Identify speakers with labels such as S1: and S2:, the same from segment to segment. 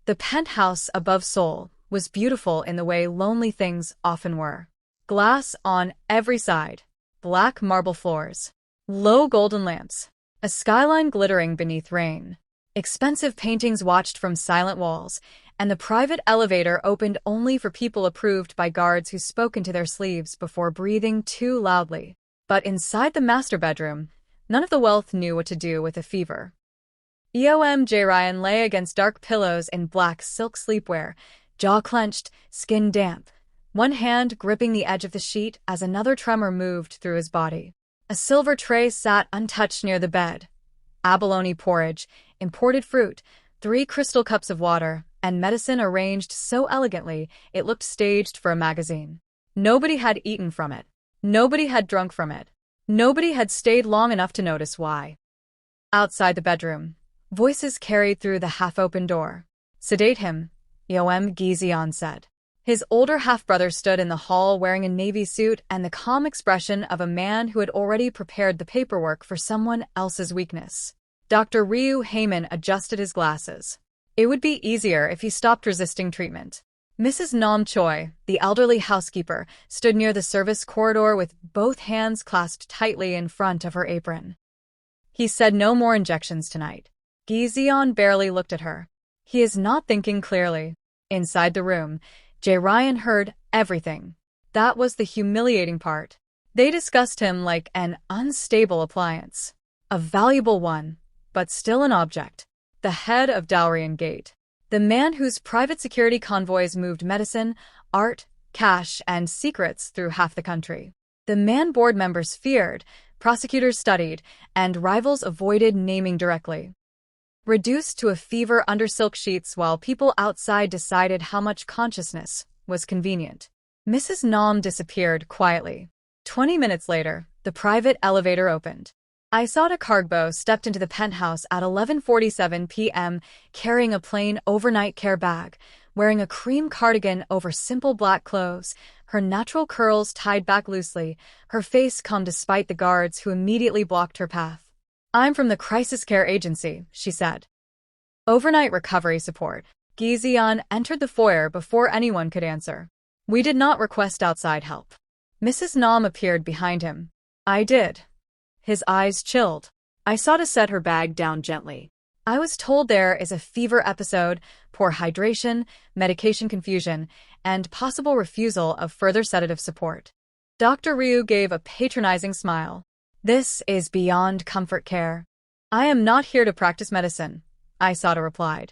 S1: The penthouse above Seoul was beautiful in the way lonely things often were. Glass on every side, black marble floors, low golden lamps, a skyline glittering beneath rain, expensive paintings watched from silent walls, and the private elevator opened only for people approved by guards who spoke into their sleeves before breathing too loudly. But inside the master bedroom, none of the wealth knew what to do with a fever. Jae-ryan lay against dark pillows in black silk sleepwear, jaw clenched, skin damp, one hand gripping the edge of the sheet as another tremor moved through his body. A silver tray sat untouched near the bed. Abalone porridge, imported fruit, 3 crystal cups of water, and medicine arranged so elegantly it looked staged for a magazine. Nobody had eaten from it. Nobody had drunk from it. Nobody had stayed long enough to notice why. Outside the bedroom, voices carried through the half-open door. "Sedate him," Gi-zeon said. His older half-brother stood in the hall wearing a navy suit and the calm expression of a man who had already prepared the paperwork for someone else's weakness. Dr. Ryu Heyman adjusted his glasses. It would be easier if he stopped resisting treatment. Mrs. Nam Choi, the elderly housekeeper, stood near the service corridor with both hands clasped tightly in front of her apron. "He said no more injections tonight." Gi-zeon barely looked at her. "He is not thinking clearly." Inside the room, Jae-ryan heard everything. That was the humiliating part. They discussed him like an unstable appliance. A valuable one, but still an object. The head of Dowrian Gate. The man whose private security convoys moved medicine, art, cash, and secrets through half the country. The man board members feared, prosecutors studied, and rivals avoided naming directly. Reduced to a fever under silk sheets while people outside decided how much consciousness was convenient. Mrs. Nam disappeared quietly. 20 minutes later, the private elevator opened. Isada Kargbo stepped into the penthouse at 11:47 p.m. carrying a plain overnight care bag, wearing a cream cardigan over simple black clothes, her natural curls tied back loosely, her face calm despite the guards who immediately blocked her path. "I'm from the crisis care agency," she said. "Overnight recovery support." Gi-zeon entered the foyer before anyone could answer. "We did not request outside help." Mrs. Nam appeared behind him. "I did." His eyes chilled. Isada set her bag down gently. "I was told there is a fever episode, poor hydration, medication confusion, and possible refusal of further sedative support." Dr. Ryu gave a patronizing smile. "This is beyond comfort care." "I am not here to practice medicine," Isada replied.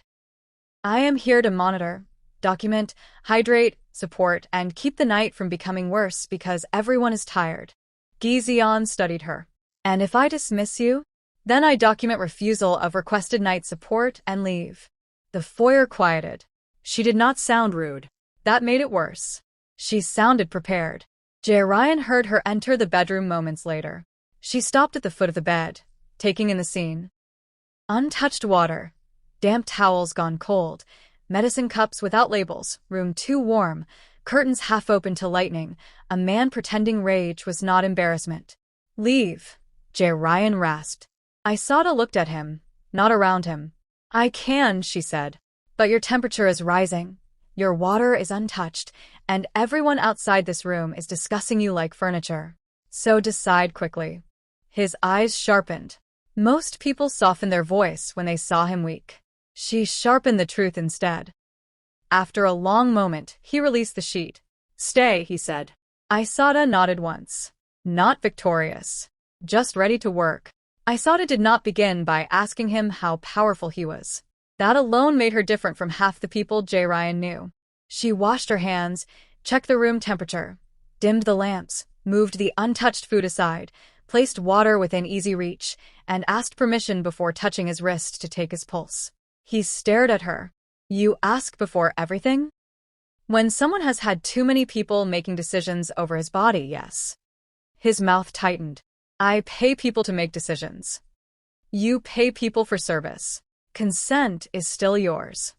S1: "I am here to monitor, document, hydrate, support, and keep the night from becoming worse because everyone is tired." Gi-zeon studied her. "And if I dismiss you? Then I document refusal of requested night support and leave." The foyer quieted. She did not sound rude. That made it worse. She sounded prepared. Jae-ryan heard her enter the bedroom moments later. She stopped at the foot of the bed, taking in the scene. Untouched water, damp towels gone cold, medicine cups without labels, room too warm, curtains half open to lightning, a man pretending rage was not embarrassment. "Leave," Jae-ryan rasped. Isada looked at him, not around him. "I can," she said. "But your temperature is rising. Your water is untouched, and everyone outside this room is discussing you like furniture. So decide quickly." His eyes sharpened. Most people softened their voice when they saw him weak. She sharpened the truth instead. After a long moment, he released the sheet. "Stay," he said. Isada nodded once. Not victorious. Just ready to work. Isada did not begin by asking him how powerful he was. That alone made her different from half the people Jae-ryan knew. She washed her hands, checked the room temperature, dimmed the lamps, moved the untouched food aside, placed water within easy reach, and asked permission before touching his wrist to take his pulse. He stared at her. "You ask before everything?" When someone has had too many people making decisions over his body, yes. His mouth tightened. "I pay people to make decisions. You pay people for service. Consent is still yours."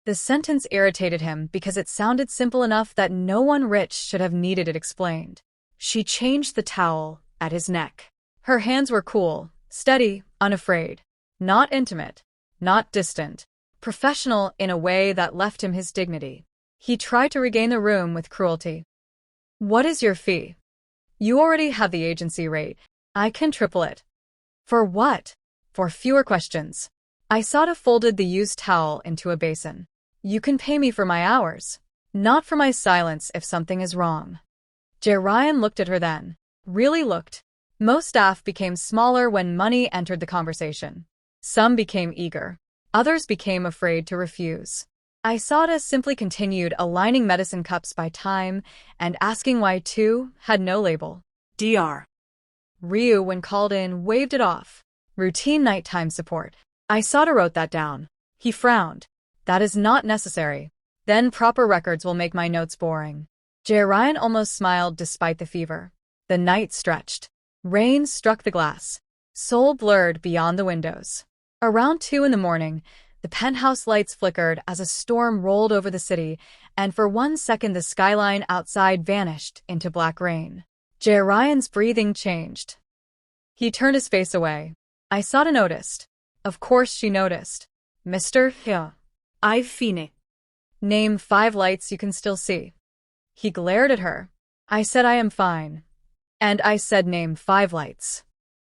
S1: The sentence irritated him because it sounded simple enough that no one rich should have needed it explained. She changed the towel at his neck. Her hands were cool, steady, unafraid. Not intimate. Not distant. professional in a way that left him his dignity. He tried to regain the room with cruelty. What is your fee? You already have the agency rate. I can triple it. For what? For fewer questions. Isata folded the used towel into a basin. You can pay me for my hours, not for my silence if something is wrong. Ryan looked at her then. Really looked. Most staff became smaller when money entered the conversation. Some became eager. Others became afraid to refuse. Isata simply continued aligning medicine cups by time and asking why 2 had no label.
S2: Dr.
S1: Ryu, when called in, waved it off. Routine nighttime support. Isata wrote that down. He frowned. That is not necessary. Then proper records will make my notes boring. Ryan almost smiled despite the fever. The night stretched. Rain struck the glass. Soul blurred beyond the windows. Around 2 in the morning, the penthouse lights flickered as a storm rolled over the city, and for 1 second the skyline outside vanished into black rain. Ryan's breathing changed. He turned his face away. Isata noticed. Of course she noticed. Mr. Hill.
S2: I've fine.
S1: Name 5 lights you can still see. He glared at her. I said I am fine. And I said name 5 lights.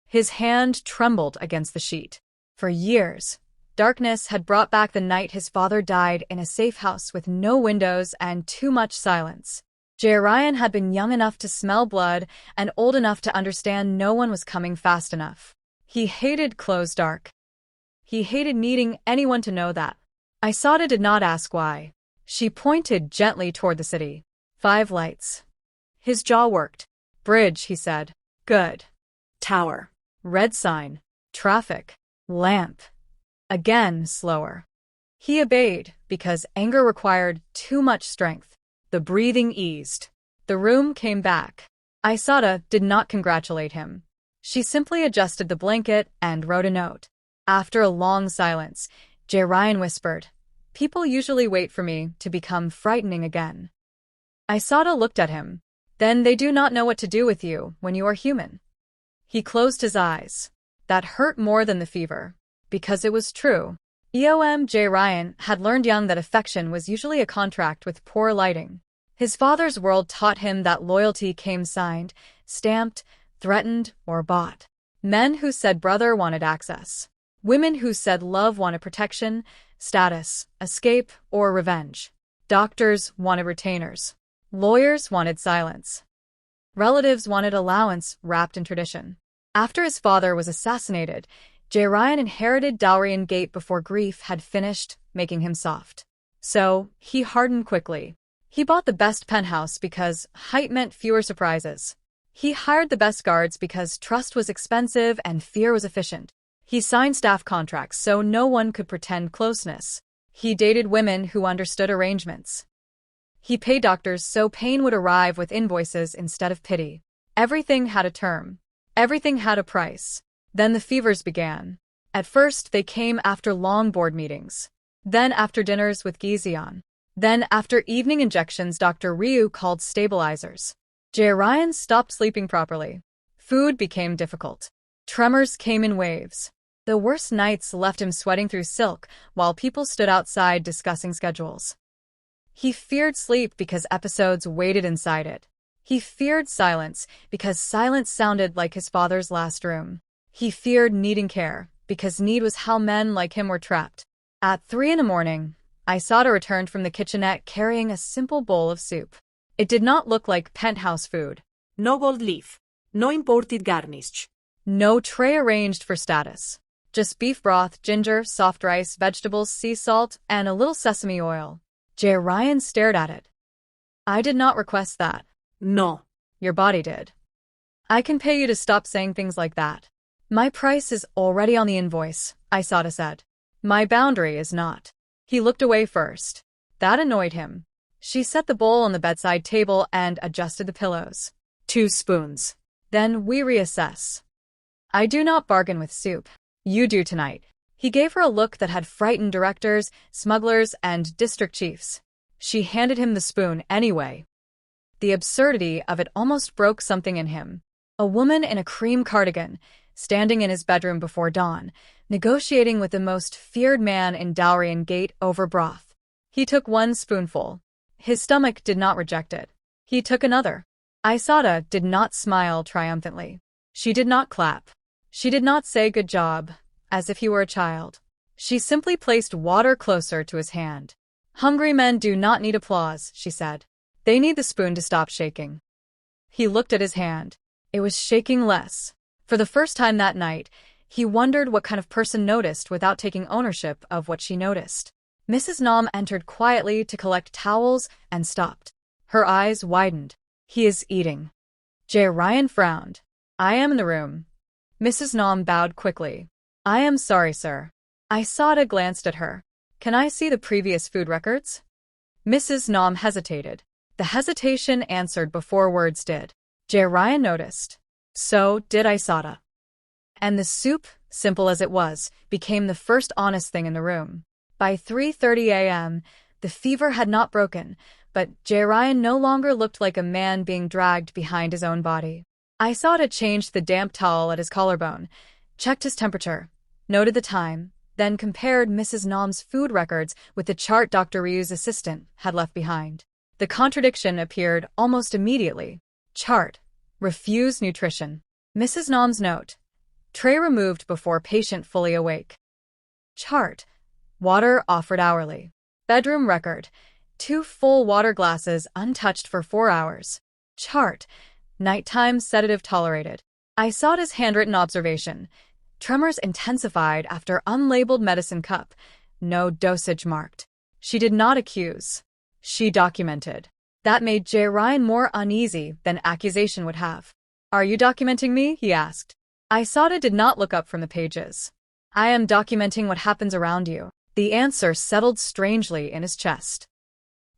S1: His hand trembled against the sheet. For years, darkness had brought back the night his father died in a safe house with no windows and too much silence. Ryan had been young enough to smell blood and old enough to understand no one was coming fast enough. He hated closed dark. He hated needing anyone to know that. Isata did not ask why. She pointed gently toward the city. 5 lights. His jaw worked. Bridge, he said. Good.
S2: Tower.
S1: Red sign. Traffic. Lamp. Again, slower. He obeyed because anger required too much strength. The breathing eased. The room came back. Isata did not congratulate him. She simply adjusted the blanket and wrote a note. After a long silence, Ryan whispered, People usually wait for me to become frightening again. Isata looked at him. Then they do not know what to do with you when you are human. He closed his eyes. That hurt more than the fever. Because it was true. Ryan had learned young that affection was usually a contract with poor lighting. His father's world taught him that loyalty came signed, stamped, threatened, or bought. Men who said brother wanted access. Women who said love wanted protection, status, escape, or revenge. Doctors wanted retainers. Lawyers wanted silence. Relatives wanted allowance wrapped in tradition. After his father was assassinated, Ryan inherited dowry and gate before grief had finished making him soft. So, he hardened quickly. He bought the best penthouse because height meant fewer surprises. He hired the best guards because trust was expensive and fear was efficient. He signed staff contracts so no one could pretend closeness. He dated women who understood arrangements. He paid doctors so pain would arrive with invoices instead of pity. Everything had a term. Everything had a price. Then the fevers began. At first they came after long board meetings. Then after dinners with Gizion. Then after evening injections Dr. Ryu called stabilizers. Ryan stopped sleeping properly. Food became difficult. Tremors came in waves. The worst nights left him sweating through silk while people stood outside discussing schedules. He feared sleep because episodes waited inside it. He feared silence because silence sounded like his father's last room. He feared needing care because need was how men like him were trapped. At 3 in the morning, Isata returned from the kitchenette carrying a simple bowl of soup. It did not look like penthouse food.
S2: No gold leaf. No imported garnish.
S1: No tray arranged for status. Just beef broth, ginger, soft rice, vegetables, sea salt, and a little sesame oil. Ryan stared at it. I did not request that.
S2: No.
S1: Your body did. I can pay you to stop saying things like that. My price is already on the invoice, Isata said. My boundary is not. He looked away first. That annoyed him. She set the bowl on the bedside table and adjusted the pillows.
S2: 2 spoons.
S1: Then we reassess. I do not bargain with soup. You do tonight. He gave her a look that had frightened directors, smugglers, and district chiefs. She handed him the spoon anyway. The absurdity of it almost broke something in him. A woman in a cream cardigan, standing in his bedroom before dawn, negotiating with the most feared man in Dalrian Gate over broth. He took one spoonful. His stomach did not reject it. He took another. Aisata did not smile triumphantly. She did not clap. She did not say good job, as if he were a child. She simply placed water closer to his hand. Hungry men do not need applause, she said. They need the spoon to stop shaking. He looked at his hand. It was shaking less. For the first time that night, he wondered what kind of person noticed without taking ownership of what she noticed. Mrs. Nom entered quietly to collect towels and stopped. Her eyes widened. He is eating. J. Ryan frowned. I am in the room. Mrs. Nom bowed quickly. I am sorry, sir. Aisata glanced at her. Can I see the previous food records? Mrs. Nom hesitated. The hesitation answered before words did. J. Ryan noticed. So did Aisata. And the soup, simple as it was, became the first honest thing in the room. By 3:30 a.m., the fever had not broken, but J. Ryan no longer looked like a man being dragged behind his own body. Aisata changed the damp towel at his collarbone, checked his temperature, noted the time, then compared Mrs. Nom's food records with the chart Dr. Ryu's assistant had left behind. The contradiction appeared almost immediately. Chart. Refuse nutrition. Mrs. Nom's note. Tray removed before patient fully awake. Chart. Water offered hourly. Bedroom record. 2 full water glasses untouched for 4 hours. Chart. Nighttime sedative tolerated. Aisata's handwritten observation. Tremors intensified after unlabeled medicine cup. No dosage marked. She did not accuse. She documented. That made J. Ryan more uneasy than accusation would have. Are you documenting me? He asked. Aisata did not look up from the pages. I am documenting what happens around you. The answer settled strangely in his chest.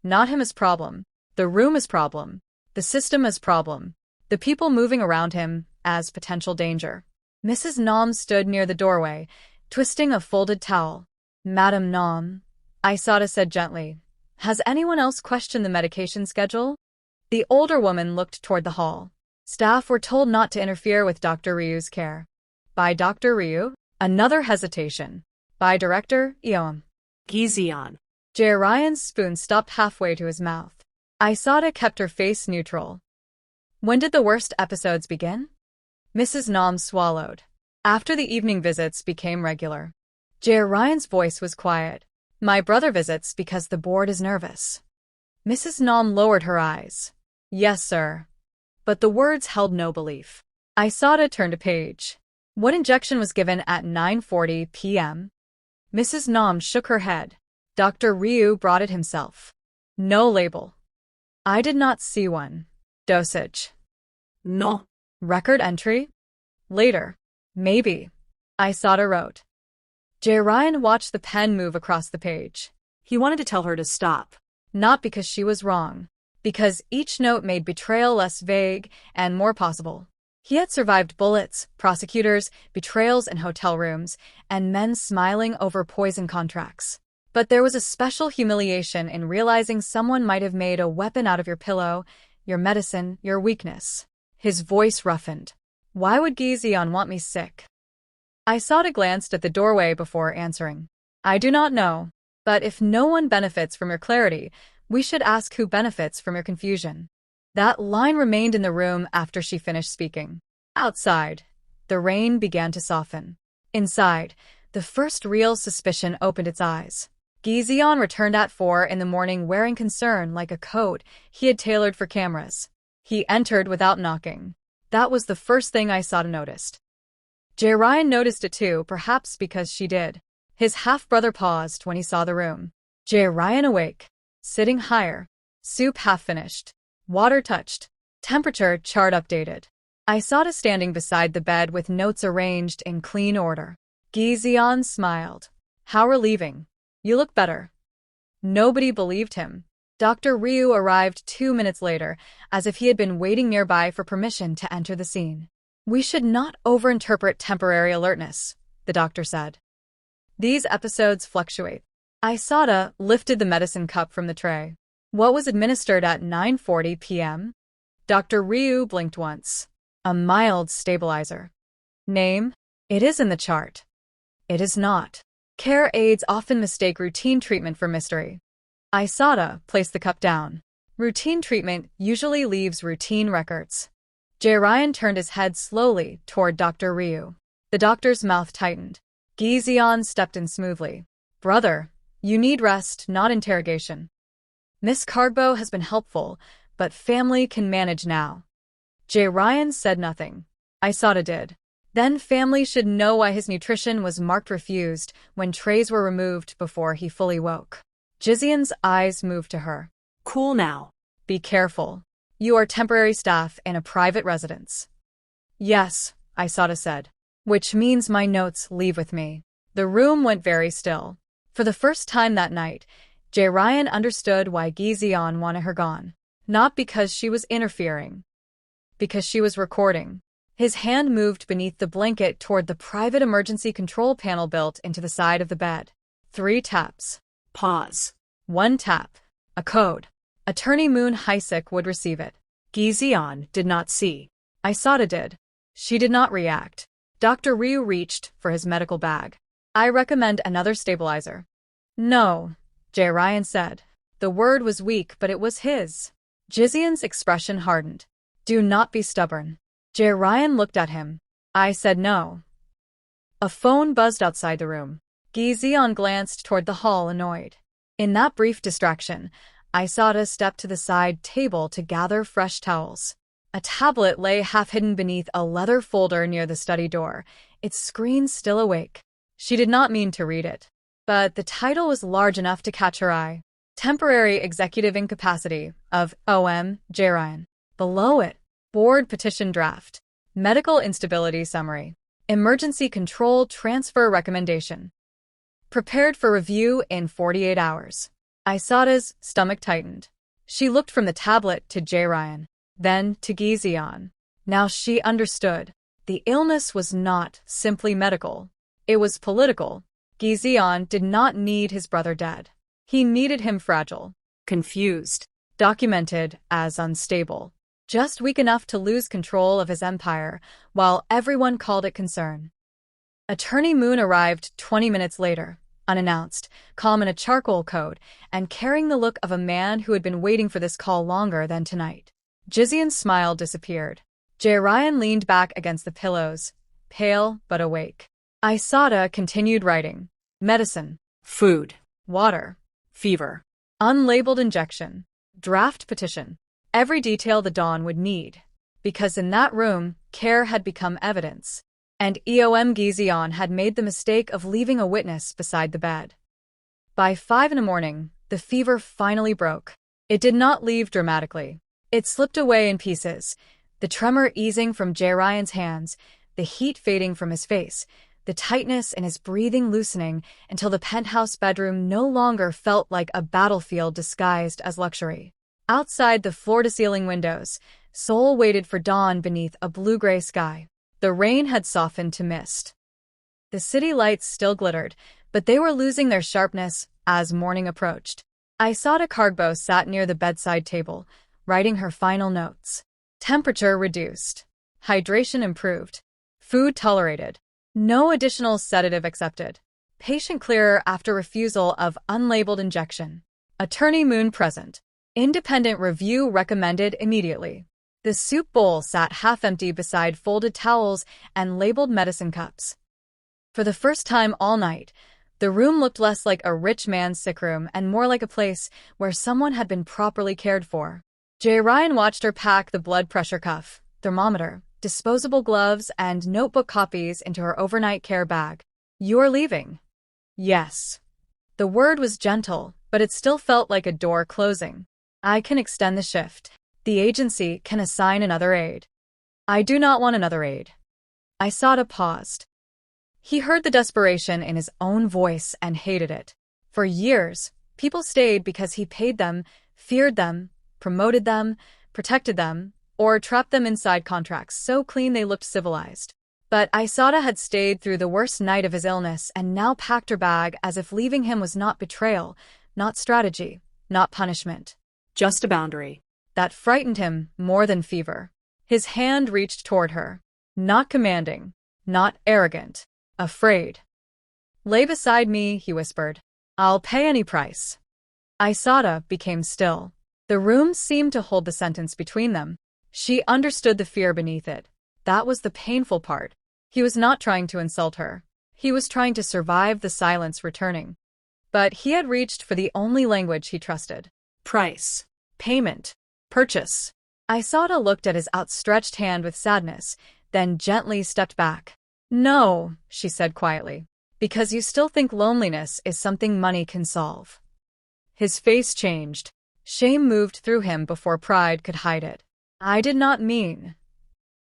S1: Not him as problem. The room as problem. The system as problem. The people moving around him as potential danger. Mrs. Nom stood near the doorway, twisting a folded towel. Madam Nom, Aisata said gently, has anyone else questioned the medication schedule? The older woman looked toward the hall. Staff were told not to interfere with Dr. Ryu's care. By Dr. Ryu? Another hesitation. By Director Eom.
S2: Gizion.
S1: J. Ryan's spoon stopped halfway to his mouth. Aisata kept her face neutral. When did the worst episodes begin? Mrs. Nom swallowed. After the evening visits became regular. J. Ryan's voice was quiet. My brother visits because the board is nervous. Mrs. Nom lowered her eyes. Yes, sir. But the words held no belief. Aisata turned a page. What injection was given at 9:40 p.m.? Mrs. Nom shook her head. Dr. Ryu brought it himself. No label. I did not see one. Dosage.
S2: No.
S1: Record entry? Later. Maybe. Aisata wrote. J. Ryan watched the pen move across the page.
S2: He wanted to tell her to stop.
S1: Not because she was wrong. Because each note made betrayal less vague and more possible. He had survived bullets, prosecutors, betrayals in hotel rooms, and men smiling over poison contracts. But there was a special humiliation in realizing someone might have made a weapon out of your pillow, your medicine, your weakness. His voice roughened. Why would Gizion want me sick? Aisata glanced at the doorway before answering. I do not know. But if no one benefits from your clarity, we should ask who benefits from your confusion. That line remained in the room after she finished speaking. Outside, the rain began to soften. Inside, the first real suspicion opened its eyes. Gizion returned at 4 in the morning wearing concern like a coat he had tailored for cameras. He entered without knocking. That was the first thing Aisata noticed. J. Ryan noticed it too, perhaps because she did. His half-brother paused when he saw the room. J. Ryan awake. Sitting higher. Soup half-finished. Water touched. Temperature chart updated. Aisata standing beside the bed with notes arranged in clean order. Gizion smiled. How relieving. You look better. Nobody believed him. Dr. Ryu arrived 2 minutes later, as if he had been waiting nearby for permission to enter the scene. We should not overinterpret temporary alertness, the doctor said. These episodes fluctuate. Aisata lifted the medicine cup from the tray. What was administered at 9:40 p.m.? Dr. Ryu blinked once. A mild stabilizer. Name? It is in the chart. It is not. Care aides often mistake routine treatment for mystery. Aisata placed the cup down. Routine treatment usually leaves routine records. Jay Ryan turned his head slowly toward Dr. Ryu. The doctor's mouth tightened. Gizian stepped in smoothly. Brother, you need rest, not interrogation. Miss Cardbow has been helpful, but family can manage now. Jay Ryan said nothing. Aisata did. Then family should know why his nutrition was marked refused when trays were removed before he fully woke. Jizian's eyes moved to her.
S2: Cool now.
S1: Be careful. You are temporary staff in a private residence. Yes, Aisata said. Which means my notes leave with me. The room went very still. For the first time that night, Jay Ryan understood why Gizian wanted her gone. Not because she was interfering. Because she was recording. His hand moved beneath the blanket toward the private emergency control panel built into the side of the bed. 3 taps.
S2: Pause.
S1: 1 tap. A code. Attorney Moon Hisek would receive it.
S2: Gizian did not see.
S1: Aisata did. She did not react. Dr. Ryu reached for his medical bag. I recommend another stabilizer. No, Jay Ryan said. The word was weak, but it was his. Jizian's expression hardened. Do not be stubborn. Jay Ryan looked at him. I said no. A phone buzzed outside the room. Gizian glanced toward the hall, annoyed. In that brief distraction, Aisata stepped to the side table to gather fresh towels. A tablet lay half-hidden beneath a leather folder near the study door, its screen still awake. She did not mean to read it. But the title was large enough to catch her eye. Temporary Executive Incapacity of O.M. Jay Ryan. Below it, Board Petition Draft. Medical Instability Summary. Emergency Control Transfer Recommendation. Prepared for review in 48 hours. Aisata's stomach tightened. She looked from the tablet to Jay Ryan, then to Gizian. Now she understood. The illness was not simply medical. It was political. Gizian did not need his brother dead. He needed him fragile.
S2: Confused.
S1: Documented as unstable. Just weak enough to lose control of his empire, while everyone called it concern. Attorney Moon arrived 20 minutes later, unannounced, calm in a charcoal coat, and carrying the look of a man who had been waiting for this call longer than tonight. Jizian's smile disappeared. Jay Ryan leaned back against the pillows, pale but awake. Aisata continued writing. Medicine.
S2: Food.
S1: Water.
S2: Fever.
S1: Unlabeled injection. Draft petition. Every detail the Dawn would need. Because in that room, care had become evidence. And EOM Gizian had made the mistake of leaving a witness beside the bed. By 5 in the morning, the fever finally broke. It did not leave dramatically. It slipped away in pieces, the tremor easing from Jay Ryan's hands, the heat fading from his face, the tightness in his breathing loosening until the penthouse bedroom no longer felt like a battlefield disguised as luxury. Outside the floor-to-ceiling windows, Seoul waited for dawn beneath a blue-gray sky. The rain had softened to mist. The city lights still glittered, but they were losing their sharpness as morning approached. Aisata Cardbow sat near the bedside table, writing her final notes. Temperature reduced. Hydration improved. Food tolerated. No additional sedative accepted. Patient clearer after refusal of unlabeled injection. Attorney Moon present. Independent review recommended immediately. The soup bowl sat half-empty beside folded towels and labeled medicine cups. For the first time all night, the room looked less like a rich man's sick room and more like a place where someone had been properly cared for. Jay Ryan watched her pack the blood pressure cuff, thermometer, disposable gloves, and notebook copies into her overnight care bag. You're leaving? Yes. The word was gentle, but it still felt like a door closing. I can extend the shift. The agency can assign another aide. I do not want another aide. Aisata paused. He heard the desperation in his own voice and hated it. For years, people stayed because he paid them, feared them, promoted them, protected them, or trapped them inside contracts so clean they looked civilized. But Aisata had stayed through the worst night of his illness and now packed her bag as if leaving him was not betrayal, not strategy, not punishment.
S2: Just a boundary.
S1: That frightened him more than fever. His hand reached toward her. Not commanding. not arrogant, afraid. Lay beside me, he whispered. I'll pay any price. Aisata became still. The room seemed to hold the sentence between them. She understood the fear beneath it. That was the painful part. He was not trying to insult her. He was trying to survive the silence returning. But he had reached for the only language he trusted.
S2: Price.
S1: Payment. Purchase. Aisata looked at his outstretched hand with sadness, then gently stepped back. No, she said quietly, because you still think loneliness is something money can solve. His face changed. Shame moved through him before pride could hide it. I did not mean.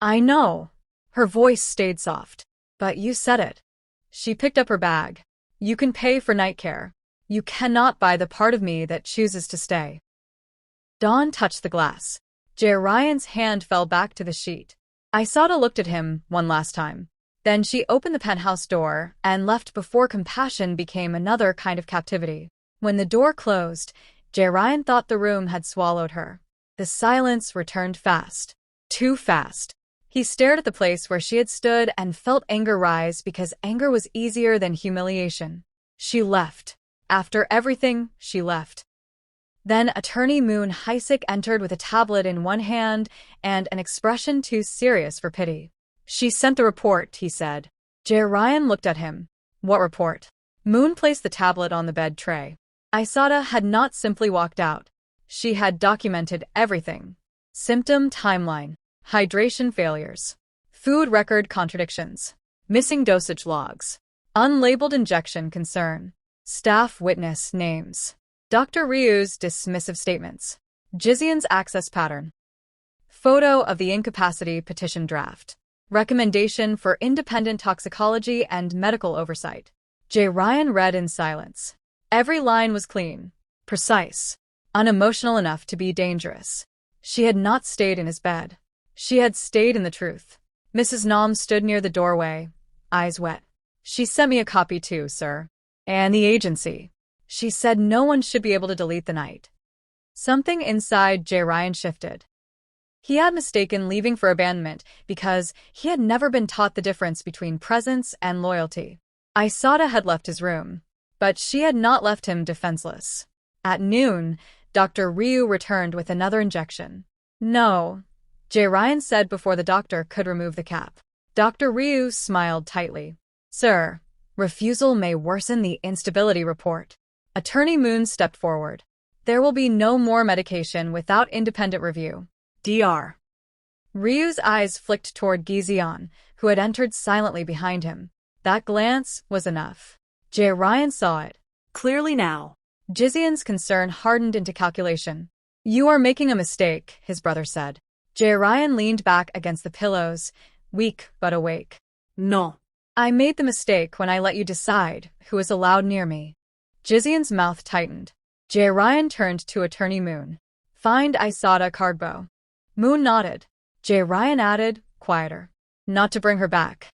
S1: I know. Her voice stayed soft. But you said it. She picked up her bag. You can pay for night care. You cannot buy the part of me that chooses to stay. Dawn touched the glass. Ryan's hand fell back to the sheet. Aisata looked at him one last time. Then she opened the penthouse door and left before compassion became another kind of captivity. When the door closed, Ryan thought the room had swallowed her. The silence returned fast. Too fast. He stared at the place where she had stood and felt anger rise because anger was easier than humiliation. She left. After everything, she left. Then Attorney Moon Heisik entered with a tablet in one hand and an expression too serious for pity. She sent the report, he said. Ryan looked at him. What report? Moon placed the tablet on the bed tray. Aisata had not simply walked out. She had documented everything. Symptom timeline, hydration failures, food record contradictions, missing dosage logs, unlabeled injection concern, staff witness names, Dr. Ryu's dismissive statements, Jizian's access pattern, photo of the incapacity petition draft, recommendation for independent toxicology and medical oversight. Ryan read in silence. Every line was clean, precise, unemotional enough to be dangerous. She had not stayed in his bed. She had stayed in the truth. Mrs. Nam stood near the doorway, eyes wet. She sent me a copy too, sir. And the agency. She said no one should be able to delete the night. Something inside Ryan shifted. He had mistaken leaving for abandonment because he had never been taught the difference between presence and loyalty. Aisata had left his room, but she had not left him defenseless. At noon, Dr. Ryu returned with another injection. No, Ryan said before the doctor could remove the cap. Dr. Ryu smiled tightly. Sir, refusal may worsen the instability report. Attorney Moon stepped forward. There will be no more medication without independent review. Dr. Ryu's eyes flicked toward Gizian, who had entered silently behind him. That glance was enough. Ryan saw it.
S2: Clearly now.
S1: Jizian's concern hardened into calculation. You are making a mistake, his brother said. Ryan leaned back against the pillows, weak but awake.
S2: No.
S1: I made the mistake when I let you decide who is allowed near me. Jizian's mouth tightened. Ryan turned to Attorney Moon. Find Aisata Kargbo. Moon nodded. Ryan added, quieter. Not to bring her back.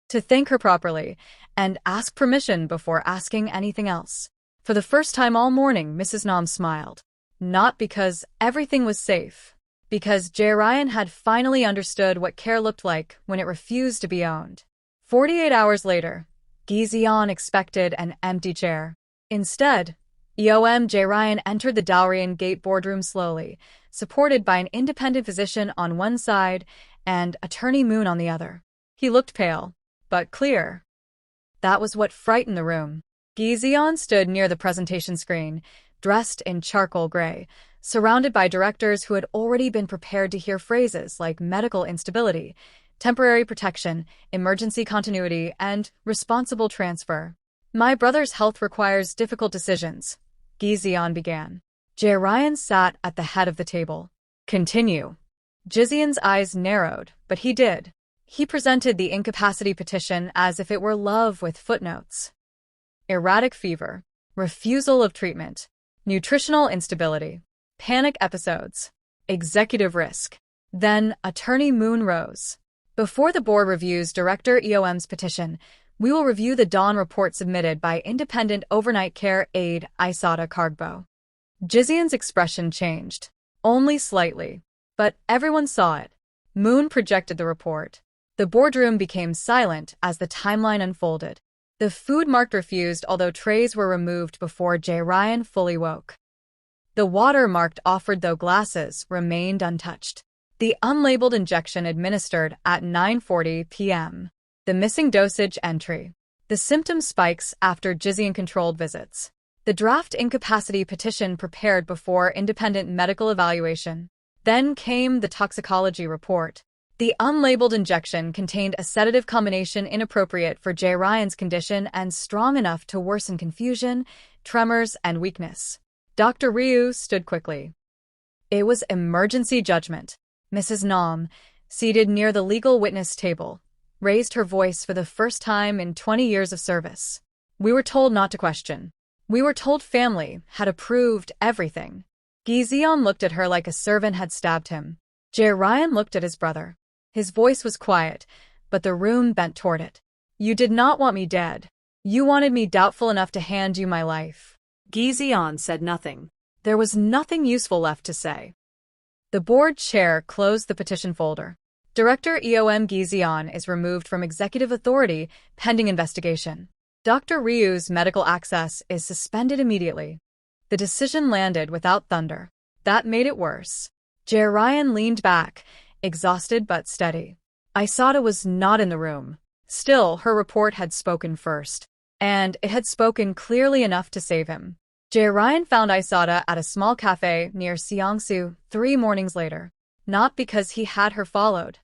S1: To thank her properly, and ask permission before asking anything else. For the first time all morning, Mrs. Nam smiled. Not because everything was safe. Because Ryan had finally understood what care looked like when it refused to be owned. 48 hours later, Gizian expected an empty chair. Instead, Ryan entered the Dalrian Gate boardroom slowly, supported by an independent physician on one side and Attorney Moon on the other. He looked pale, but clear. That was what frightened the room. Gizian stood near the presentation screen, dressed in charcoal gray, surrounded by directors who had already been prepared to hear phrases like medical instability, temporary protection, emergency continuity, and responsible transfer. My brother's health requires difficult decisions, Gizian began. Ryan sat at the head of the table. Continue. Jizian's eyes narrowed, but he did. He presented the incapacity petition as if it were love with footnotes. Erratic fever, refusal of treatment, nutritional instability, panic episodes, executive risk. Then Attorney Moon rose. Before the board reviews Director EOM's petition, we will review the dawn report submitted by independent overnight care aide Aisata Kargbo. Jizian's expression changed, only slightly, but everyone saw it. Moon projected the report. The boardroom became silent as the timeline unfolded. The food marked refused, although trays were removed before Jay Ryan fully woke. The water marked offered, though glasses remained untouched. The unlabeled injection administered at 9:40 p.m. The missing dosage entry. The symptom spikes after Jizian-controlled visits. The draft incapacity petition prepared before independent medical evaluation. Then came the toxicology report. The unlabeled injection contained a sedative combination inappropriate for Jay Ryan's condition and strong enough to worsen confusion, tremors, and weakness. Dr. Ryu stood quickly. It was emergency judgment. Mrs. Nam, seated near the legal witness table, raised her voice for the first time in 20 years of service. We were told not to question. We were told family had approved everything. Gizion looked at her like a servant had stabbed him. Jay Ryan looked at his brother. His voice was quiet, but the room bent toward it. You did not want me dead. You wanted me doubtful enough to hand you my life.
S2: Gizion said nothing.
S1: There was nothing useful left to say. The board chair closed the petition folder. Director EOM Gizion is removed from executive authority pending investigation. Dr. Ryu's medical access is suspended immediately. The decision landed without thunder. That made it worse. Jay Ryan leaned back, exhausted but steady. Aisata was not in the room. Still, her report had spoken first. And it had spoken clearly enough to save him. Jay Ryan found Aisata at a small cafe near Seongsu 3 mornings later. Not because he had her followed.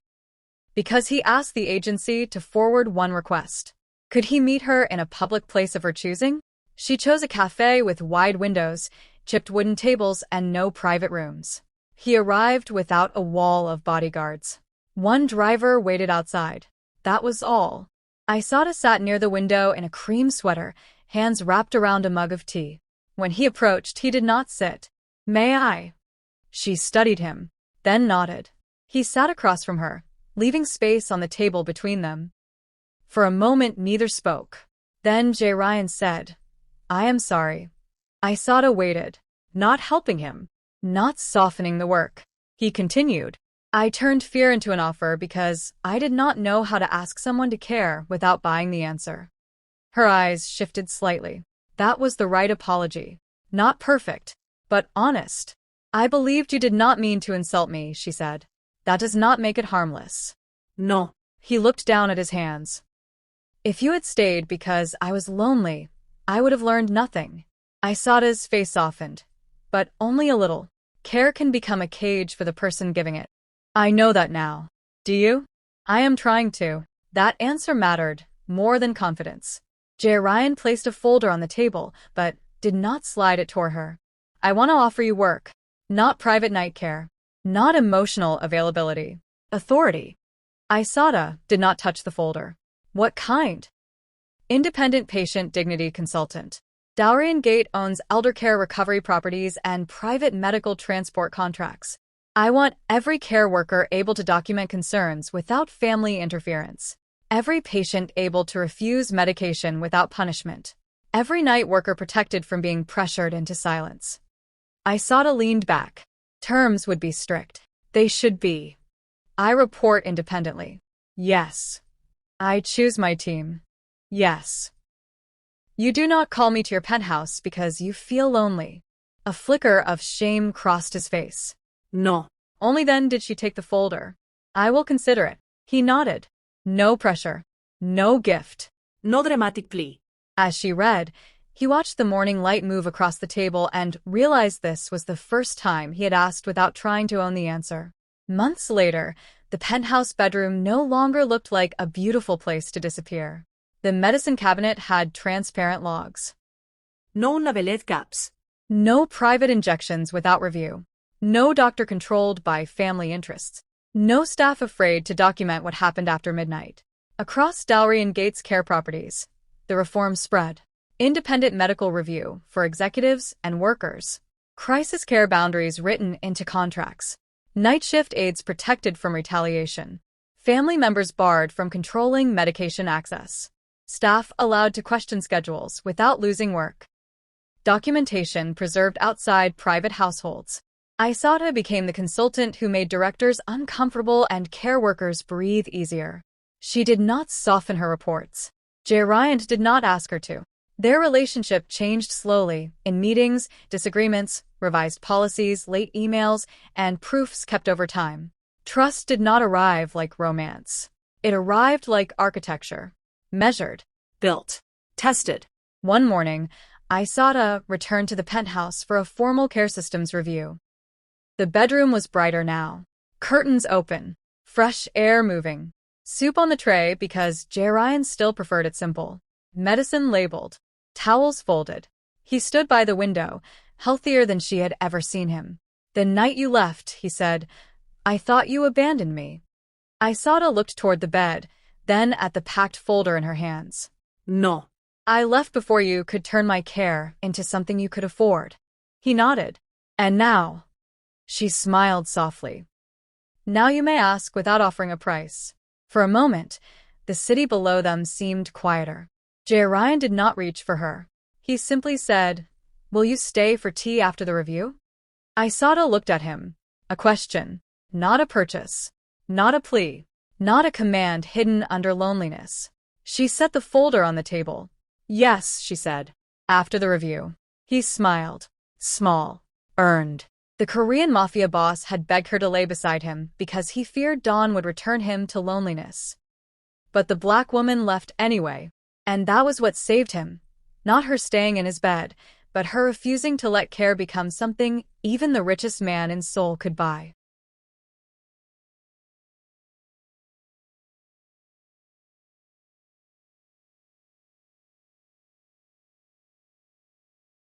S1: Because he asked the agency to forward one request. Could he meet her in a public place of her choosing? She chose a cafe with wide windows, chipped wooden tables, and no private rooms. He arrived without a wall of bodyguards. One driver waited outside. That was all. Aisata sat near the window in a cream sweater, hands wrapped around a mug of tea. When he approached, he did not sit. May I? She studied him, then nodded. He sat across from her, leaving space on the table between them. For a moment, neither spoke. Then Jay Ryan said, I am sorry. Aisata waited, not helping him, not softening the work. He continued, I turned fear into an offer because I did not know how to ask someone to care without buying the answer. Her eyes shifted slightly. That was the right apology. Not perfect, but honest. I believed you did not mean to insult me, she said. That does not make it harmless.
S2: No.
S1: He looked down at his hands. If you had stayed because I was lonely, I would have learned nothing. Aisata's face softened, but only a little. Care can become a cage for the person giving it. I know that now. Do you? I am trying to. That answer mattered more than confidence. Jay Ryan placed a folder on the table, but did not slide it toward her. I want to offer you work. Not private night care. Not emotional availability. Authority. Aisata did not touch the folder. What kind? Independent patient dignity consultant. Dowry & Gate owns elder care recovery properties and private medical transport contracts. I want every care worker able to document concerns without family interference. Every patient able to refuse medication without punishment. Every night worker protected from being pressured into silence. Aisata leaned back. Terms would be strict. They should be. I report independently. Yes. I choose my team. Yes. You do not call me to your penthouse because you feel lonely. A flicker of shame crossed his face.
S2: No.
S1: Only then did she take the folder. I will consider it. He nodded. No pressure. No gift.
S2: No dramatic plea.
S1: As she read, he watched the morning light move across the table and realized this was the first time he had asked without trying to own the answer. Months later, the penthouse bedroom no longer looked like a beautiful place to disappear. The medicine cabinet had transparent logs.
S2: No Navelet caps.
S1: No private injections without review. No doctor controlled by family interests. No staff afraid to document what happened after midnight. Across Dowry & Gates care properties, the reform spread. Independent medical review for executives and workers. Crisis care boundaries written into contracts. Night shift aides protected from retaliation. Family members barred from controlling medication access. Staff allowed to question schedules without losing work. Documentation preserved outside private households. Aisata became the consultant who made directors uncomfortable and care workers breathe easier. She did not soften her reports. Ryan did not ask her to. Their relationship changed slowly, in meetings, disagreements, revised policies, late emails, and proofs kept over time. Trust did not arrive like romance. It arrived like architecture. Measured.
S2: Built. Tested.
S1: One morning, Aisata returned to the penthouse for a formal care systems review. The bedroom was brighter now. Curtains open. Fresh air moving. Soup on the tray because Ryan still preferred it simple. Medicine labeled. Towels folded. He stood by the window, healthier than she had ever seen him. "The night you left," he said, "I thought you abandoned me." Aisata looked toward the bed, then at the packed folder in her hands.
S2: No.
S1: "I left before you could turn my care into something you could afford." He nodded. "And now?" She smiled softly. "Now you may ask without offering a price." For a moment, the city below them seemed quieter. Ryan did not reach for her. He simply said, "Will you stay for tea after the review?" Aisata looked at him. A question, not a purchase, not a plea, not a command hidden under loneliness. She set the folder on the table. "Yes," she said. "After the review." He smiled. Small. Earned. The Korean Mafia boss had begged her to lay beside him because he feared Dawn would return him to loneliness. But the black woman left anyway. And that was what saved him. Not her staying in his bed, but her refusing to let care become something even the richest man in Seoul could buy.